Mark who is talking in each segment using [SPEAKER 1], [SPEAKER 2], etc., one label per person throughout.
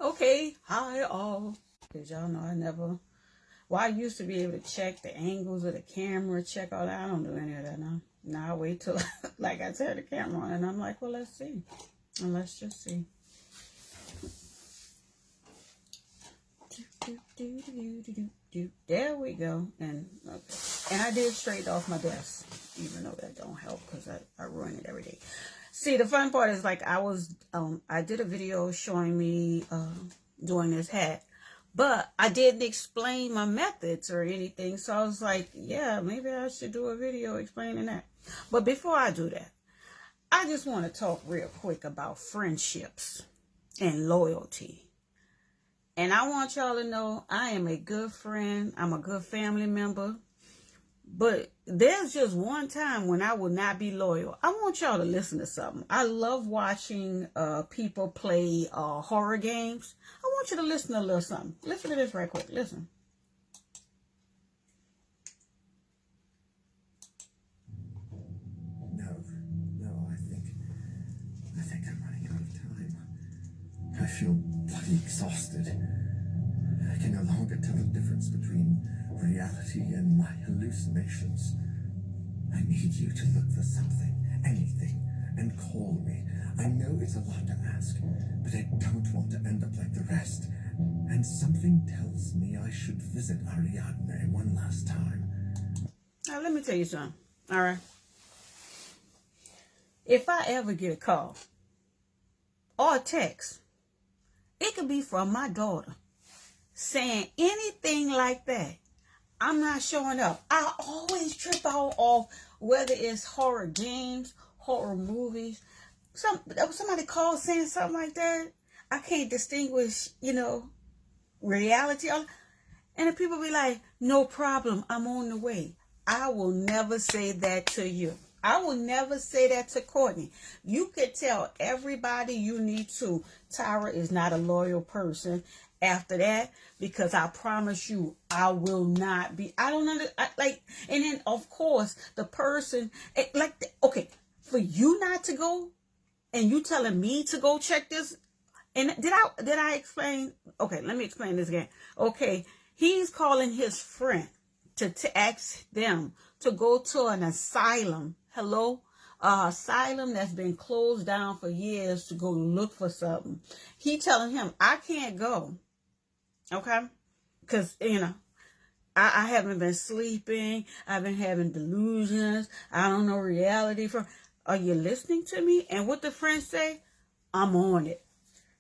[SPEAKER 1] Okay, hi all. Because y'all know I never, well, I used to be able to check the angles of the camera, check all that. I don't do any of that now. Now I wait till, like I turn the camera on and I'm like, well, let's see. And let's just see. There we go. And okay. And I did straighten off my desk, even though that don't help because I ruin it every day. See, the fun part is like I did a video showing me doing this hat, but I didn't explain my methods or anything. So I was like, yeah, maybe I should do a video explaining that. But before I do that, I just want to talk real quick about friendships and loyalty. And I want y'all to know I am a good friend. I'm a good family member. But there's just one time when I will not be loyal. I want y'all to listen to something. I love watching people play horror games. I want you to listen to a little something. Listen to this right quick. Listen.
[SPEAKER 2] No, I think I'm running out of time. I feel bloody exhausted. I can no longer tell the difference between reality and my hallucinations. I need you to look for something, anything, and call me. I know it's a lot to ask, but I don't want to end up like the rest. And something tells me I should visit Ariadne one last time.
[SPEAKER 1] Now, let me tell you something. All right. If I ever get a call or a text, it could be from my daughter saying anything like that, I'm not showing up. I always trip out of whether it's horror games, horror movies. Somebody calls saying something like that. I can't distinguish, reality. And the people be like, no problem, I'm on the way. I will never say that to you. I will never say that to Courtney. You could tell everybody you need to. Tyra is not a loyal person after that, because I promise you, I will not be. I don't and then of course the person, okay, for you not to go, and you telling me to go check this, and did I explain? Okay, let me explain this again. Okay, he's calling his friend to ask them to go to an asylum. Hello? Asylum that's been closed down for years to go look for something. He telling him, I can't go. Okay? Because, I haven't been sleeping. I've been having delusions. I don't know reality from. Are you listening to me? And what the friend say? I'm on it.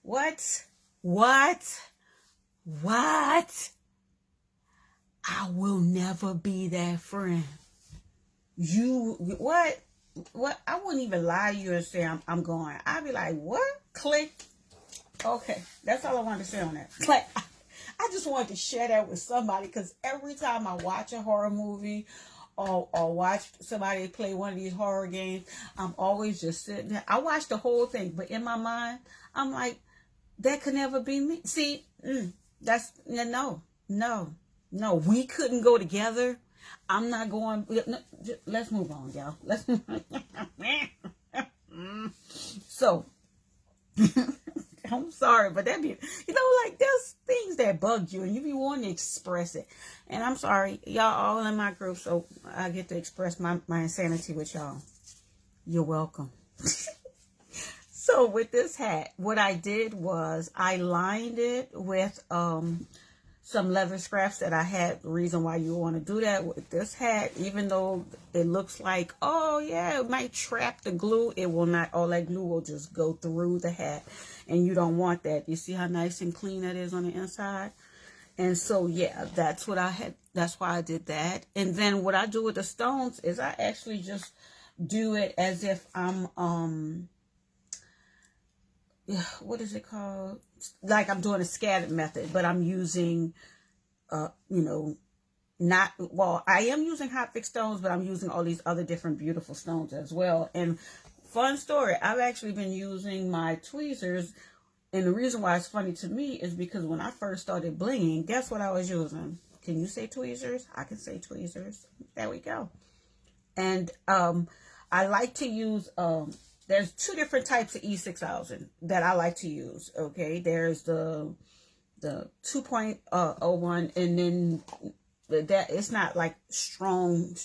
[SPEAKER 1] What? I will never be that friend. What? I wouldn't even lie to you and say I'm going. I'd be like, what? Click. Okay, that's all I wanted to say on that. Like, I just wanted to share that with somebody, because every time I watch a horror movie or watch somebody play one of these horror games, I'm always just sitting there. I watch the whole thing, but in my mind, I'm like, that could never be me. See, that's no. We couldn't go together. I'm not going. No, let's move on, y'all. Let's. So, I'm sorry, but that be, like there's things that bug you and you be wanting to express it. And I'm sorry, y'all all in my group, so I get to express my insanity with y'all. You're welcome. So with this hat, what I did was I lined it with some leather scraps that I had. The reason why you want to do that with this hat, even though it looks like, oh yeah, it might trap the glue, it will not. All that glue will just go through the hat, and you don't want that. You see how nice and clean that is on the inside? And so yeah, that's what I had. That's why I did that. And then what I do with the stones is I actually just do it as if I'm what is it called? Like I'm doing a scattered method, but I'm using, I am using hot fix stones, but I'm using all these other different beautiful stones as well. And fun story, I've actually been using my tweezers. And the reason why it's funny to me is because when I first started blinging, guess what I was using? Can you say tweezers? I can say tweezers. There we go. And I like to use there's two different types of E6000 that I like to use. Okay, there's the 2.01, and then that it's not like strong.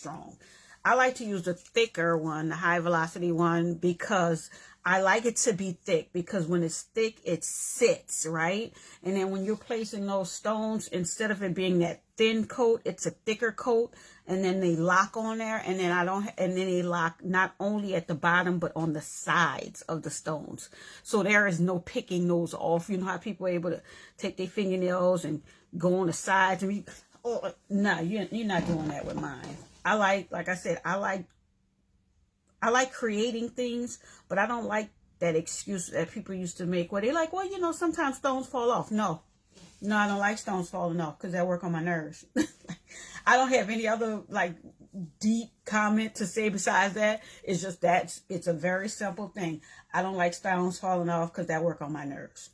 [SPEAKER 1] I like to use the thicker one, the high velocity one, because I like it to be thick, because when it's thick, it sits, right? And then when you're placing those stones, instead of it being that thin coat, it's a thicker coat, and then they lock on there, and then they lock not only at the bottom, but on the sides of the stones. So there is no picking those off. You know how people are able to take their fingernails and go on the sides, and no, you're not doing that with mine. Like I said, I like creating things, but I don't like that excuse that people used to make where they're like, well, you know, sometimes stones fall off. No, I don't like stones falling off, because that work on my nerves. I don't have any other like deep comment to say besides that. It's just that it's a very simple thing. I don't like stones falling off, because that work on my nerves.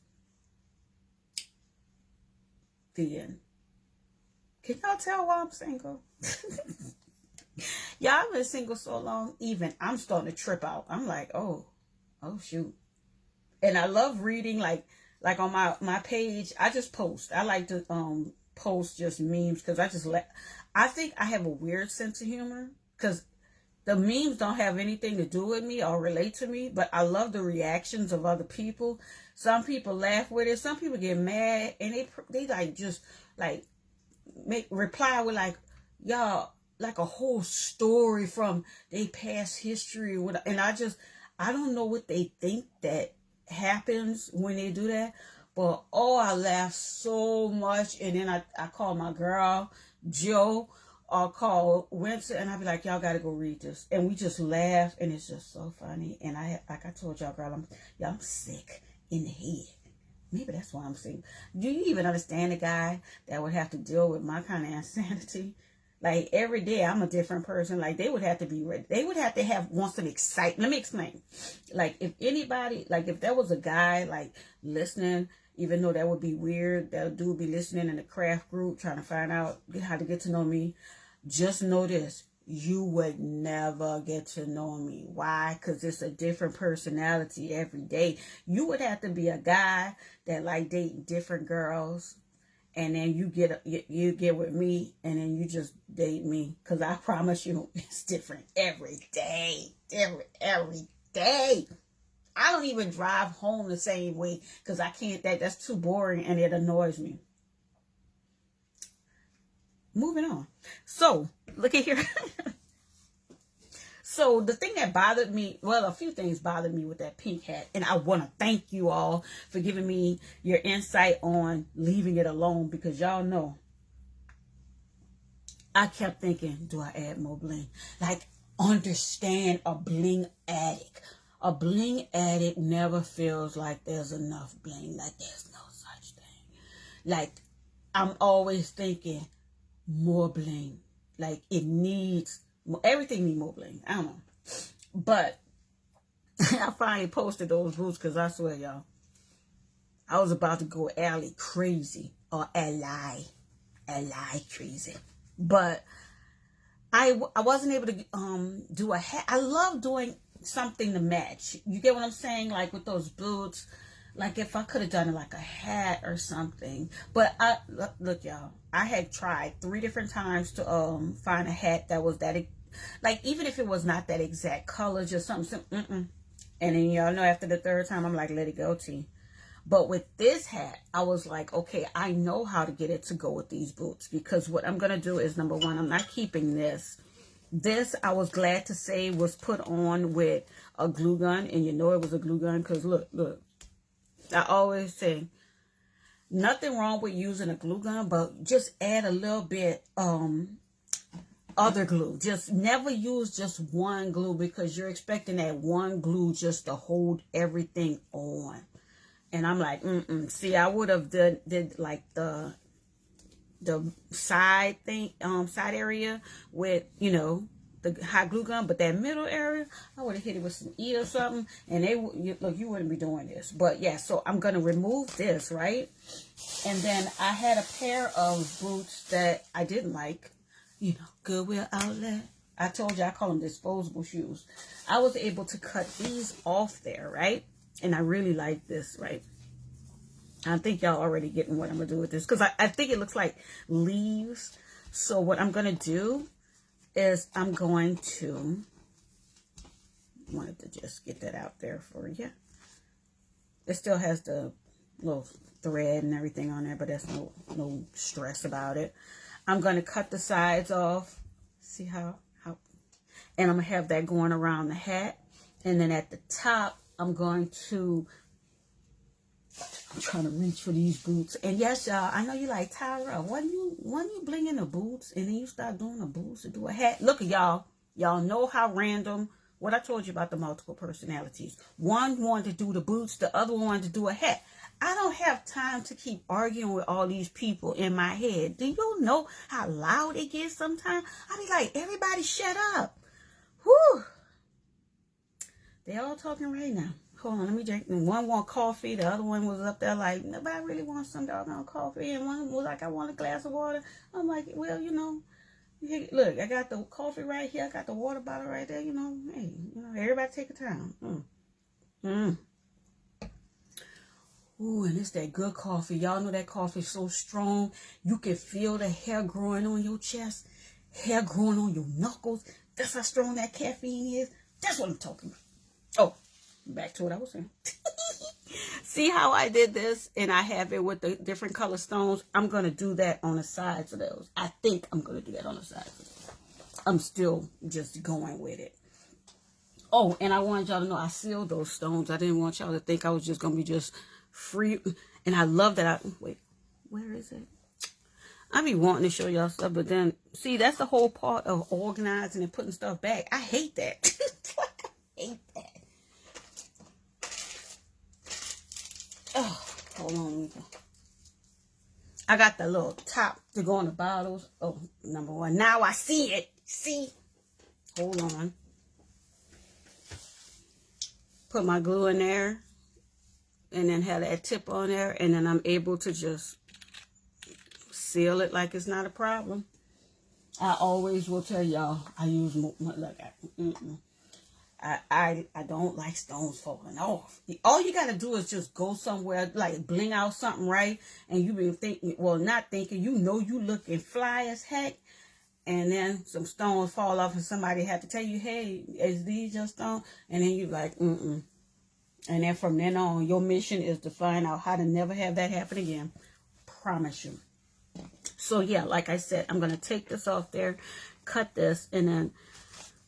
[SPEAKER 1] The end. Can y'all tell why I'm single? Yeah, I've been single so long, even I'm starting to trip out. I'm like, oh shoot. And I love reading, like on my page, I just post. I like to post just memes, because I think I have a weird sense of humor, because the memes don't have anything to do with me or relate to me, but I love the reactions of other people. Some people laugh with it, some people get mad, and they like just like reply with like, y'all, like a whole story from their past history. And I don't know what they think that happens when they do that, but I laugh so much. And then I call my girl Joe, or call Winston, and I be like, y'all gotta go read this, and we just laugh, and it's just so funny. And like I told y'all, girl, I'm sick in the head. Maybe that's why I'm single. Do you even understand a guy that would have to deal with my kind of insanity? Like, every day I'm a different person. Like, they would have to be ready. They would have to want some excitement. Let me explain. Like, if anybody, like if there was a guy like listening, even though that would be weird, that dude would be listening in the craft group trying to find out how to get to know me, just know this. You would never get to know me. Why? Because it's a different personality every day. You would have to be a guy that like dating different girls, and then you get with me, and then you just date me, because I promise you it's different every day. Every day. I don't even drive home the same way, because I can't. That's too boring, and it annoys me. Moving on. So look at here. So the thing that bothered me, well, a few things bothered me with that pink hat. And I want to thank you all for giving me your insight on leaving it alone, because y'all know I kept thinking, do I add more bling? Like, understand a bling addict. A bling addict never feels like there's enough bling, like there's no such thing. Like, I'm always thinking more bling. Like, it needs everything needs more bling. I don't know. But I finally posted those boots, because I swear, y'all, I was about to go alley crazy, or ally crazy. But I wasn't able to do a hat. I love doing something to match. You get what I'm saying? Like with those boots, like if I could have done it like a hat or something. But look, y'all, I had tried 3 different times to find a hat that was that, like, even if it was not that exact color, just something. And then y'all know, after the 3rd time, I'm like, let it go, T. But with this hat, I was like, okay, I know how to get it to go with these boots, because what I'm gonna do is, number one, I'm not keeping this. This, I was glad to say, was put on with a glue gun, and you know it was a glue gun, because look. I always say, nothing wrong with using a glue gun, but just add a little bit other glue. Just never use just one glue, because you're expecting that one glue just to hold everything on. And I'm like, see, I would have did like the side thing, side area with, you know, the hot glue gun, but that middle area, I would have hit it with some E or something, and look, you wouldn't be doing this. But yeah, so I'm gonna remove this, right? And then I had a pair of boots that I didn't like, you know, Goodwill outlet. I told you I call them disposable shoes. I was able to cut these off there, right? And I really like this, right? I think y'all already getting what I'm going to do with this. Because I think it looks like leaves. So what I'm going to do is I'm going to... wanted to just get that out there for you. It still has the little thread and everything on there, but there's no stress about it. I'm going to cut the sides off. See how and I'm going to have that going around the hat. And then at the top, I'm going to... I'm trying to reach for these boots. And yes, y'all, I know you like, Tyra, when you bling in the boots and then you start doing the boots to do a hat. Look at y'all. Y'all know how random, what I told you about the multiple personalities. One wanted to do the boots, the other one wanted to do a hat. I don't have time to keep arguing with all these people in my head. Do you know how loud it gets sometimes? I be like, everybody shut up. Whew. They all talking right now. Hold on, let me drink. One want coffee. The other one was up there like, nobody really wants some doggone coffee. And one was like, I want a glass of water. I'm like, well, you know, look, I got the coffee right here. I got the water bottle right there. You know, hey, you know, everybody take your time. Ooh, and it's that good coffee. Y'all know that coffee is so strong. You can feel the hair growing on your chest, hair growing on your knuckles. That's how strong that caffeine is. That's what I'm talking about. Oh, back to what I was saying. See how I did this and I have it with the different color stones? I'm going to do that on the sides of those. I think I'm going to do that on the sides of those. I'm still just going with it. Oh, and I wanted y'all to know I sealed those stones. I didn't want y'all to think I was just going to be just free. And I love that wait, where is it? I be wanting to show y'all stuff, but then, see, that's the whole part of organizing and putting stuff back. I hate that. I hate that. Oh, hold on. I got the little top to go on the bottles. Oh, number one. Now I see it. See? Hold on. Put my glue in there. And then have that tip on there. And then I'm able to just seal it like it's not a problem. I always will tell y'all I use more. Look, I don't like stones falling off. All you got to do is just go somewhere, like bling out something right, and you been thinking, well, not thinking, you know you looking fly as heck, and then some stones fall off and somebody had to tell you, hey, is these your stones? And then you like, And then from then on, your mission is to find out how to never have that happen again. Promise you. So yeah, like I said, I'm going to take this off there, cut this, and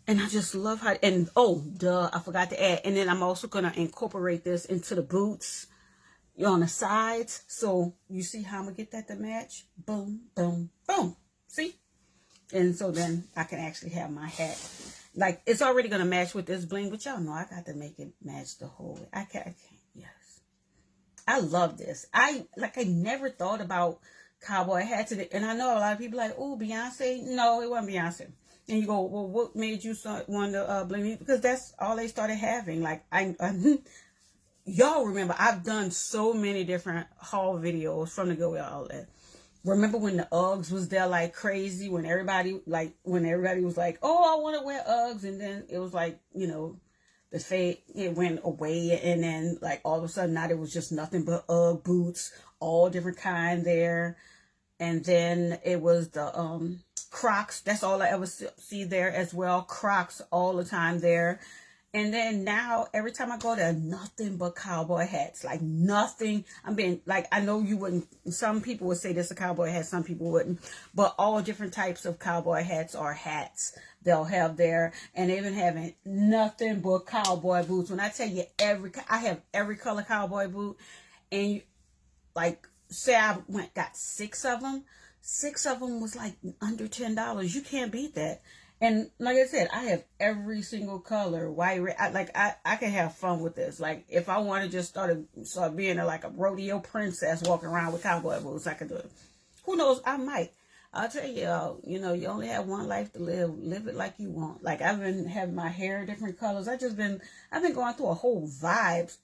[SPEAKER 1] I just love how, and oh, duh, I forgot to add. And then I'm also going to incorporate this into the boots on the sides. So you see how I'm going to get that to match? Boom, boom, boom. See? And so then I can actually have my hat. Like, it's already going to match with this bling, but y'all know I got to make it match the whole way. I can't, yes. I love this. I never thought about cowboy hats. And I know a lot of people like, oh, Beyonce. No, it wasn't Beyonce. And you go, well, what made you want to bling? Because that's all they started having. Like, y'all remember, I've done so many different haul videos from the Go Outlet. Remember when the Uggs was there like crazy? When everybody was like, oh, I want to wear Uggs. And then it was like, you know, the fade, it went away. And then like all of a sudden now there was just nothing but Ugg boots, all different kind there. And then it was the Crocs. That's all I ever see there as well. Crocs all the time there. And then now, every time I go there, nothing but cowboy hats. Like, nothing. I know you wouldn't, some people would say this a cowboy hat, some people wouldn't. But all different types of cowboy hats are hats they'll have there. And they've been having nothing but cowboy boots. When I tell you I have every color cowboy boot. And say I got 6 of them. 6 of them was like under $10. You can't beat that. And like I said, I have every single color, white, red. I can have fun with this. Like, if I want to just start being a rodeo princess walking around with cowboy boots, I could do it. Who knows? I might. I'll tell you, you only have one life to live. Live it like you want. Like, I've been having my hair different colors. I've been going through a whole vibe,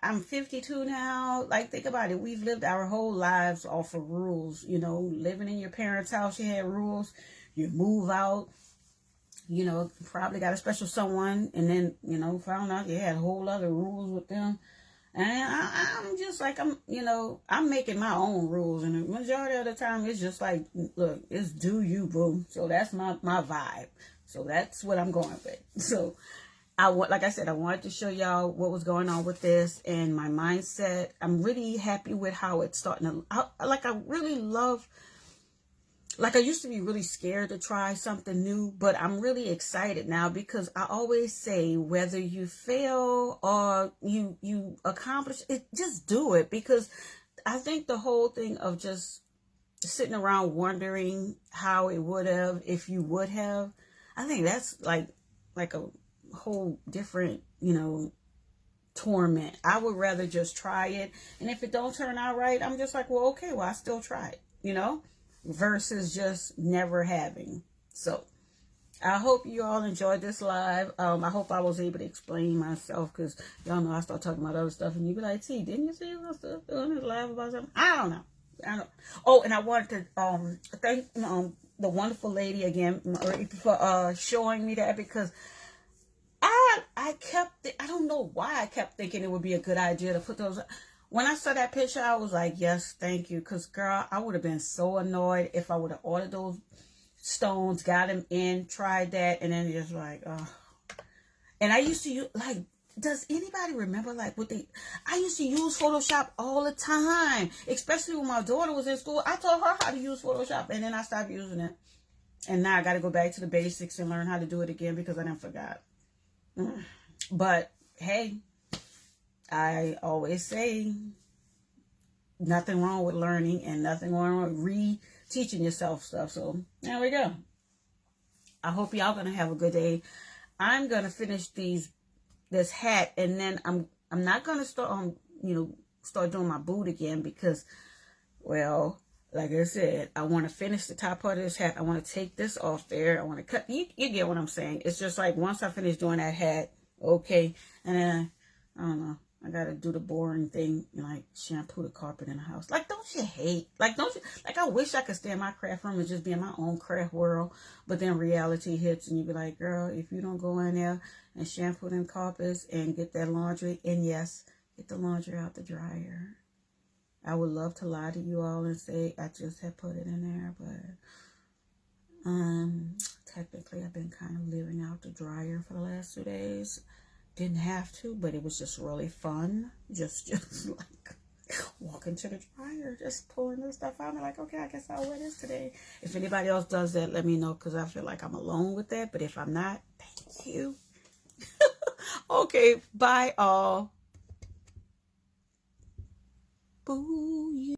[SPEAKER 1] I'm 52 now. Like, think about it. We've lived our whole lives off of rules, living in your parents' house. You had rules. you move out, you know, probably got a special someone, and then, you know, found out you had whole other rules with them. And I'm just like, you know, I'm making my own rules. And the majority of the time, it's just like, look, it's do you, boo. So that's my vibe. So that's what I'm going with. So like I said, I wanted to show y'all what was going on with this and my mindset. I'm really happy with how it's starting to, I really love, like I used to be really scared to try something new, but I'm really excited now because I always say whether you fail or you accomplish it, just do it. Because I think the whole thing of just sitting around wondering how it would have, if you would have, I think that's like a whole different, you know, torment. I would rather just try it, and if it don't turn out right, I'm just like, well, okay, well, I still try it, you know, versus just never having. So I hope you all enjoyed this live. I hope I was able to explain myself, because y'all know I start talking about other stuff and you be like, T, didn't you see us doing this live about something? I don't know. Oh, and I wanted to thank the wonderful lady again for showing me that, because I don't know why I kept thinking it would be a good idea to put those. When I saw that picture, I was like, yes, thank you. Because, girl, I would have been so annoyed if I would have ordered those stones, got them in, tried that, and then just like, And I used to use, like, does anybody remember, like, I used to use Photoshop all the time, especially when my daughter was in school. I taught her how to use Photoshop, and then I stopped using it. And now I got to go back to the basics and learn how to do it again because I done forgot. But hey, I always say nothing wrong with learning and nothing wrong with re-teaching yourself stuff. So there we go. I hope y'all gonna have a good day. I'm gonna finish this hat, and then I'm not gonna start start doing my boot again because, well, like I said, I want to finish the top part of this hat. I want to take this off there. I want to cut. You get what I'm saying? It's just like once I finish doing that hat, okay, and then I don't know. I gotta do the boring thing, like shampoo the carpet in the house. Like, don't you hate? Like, don't you? Like, I wish I could stay in my craft room and just be in my own craft world. But then reality hits, and you be like, girl, if you don't go in there and shampoo them carpets and get that laundry, and yes, get the laundry out the dryer. I would love to lie to you all and say I just had put it in there, but technically I've been kind of living out the dryer for the last 2 days. Didn't have to, but it was just really fun. Just like walking to the dryer, just pulling this stuff out. I'm like, okay, I guess I'll wear this today. If anybody else does that, let me know, because I feel like I'm alone with that. But if I'm not, thank you. Okay, bye all. Boo.